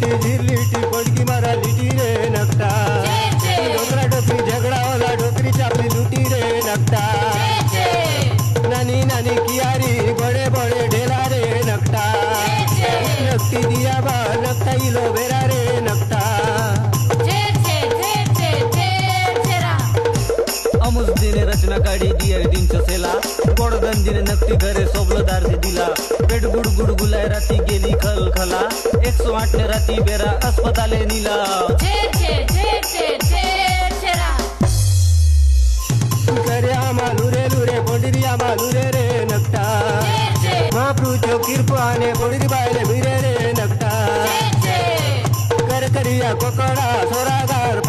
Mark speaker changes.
Speaker 1: लिटी पडकी मारा लिटी रे नकटा डोकरा डोकरी झगड़ा वाला डोकरी चापली लूटी रे नकटा नानी नानी कियारी बड़े बड़े ढेला रे नकटा नकटी दिया बा नकटा इलो बेरा रे नकटा अमुस दिने रचना काढी दिया दिन सेला गोडगन दिने नक्की घरे सोबल दारदी दिला पेट गुड गुड गुलाय राती गेली खल खला 108 ने राती बेरा अस्पताले नीला करे आमा लुरे लुरे बोंडिरी आमा लुरे रे नकटा महाप्रभू किरपाने बोंडिरी बायले बिरे रे नकटा कर करिया कोकड़ा सोरागार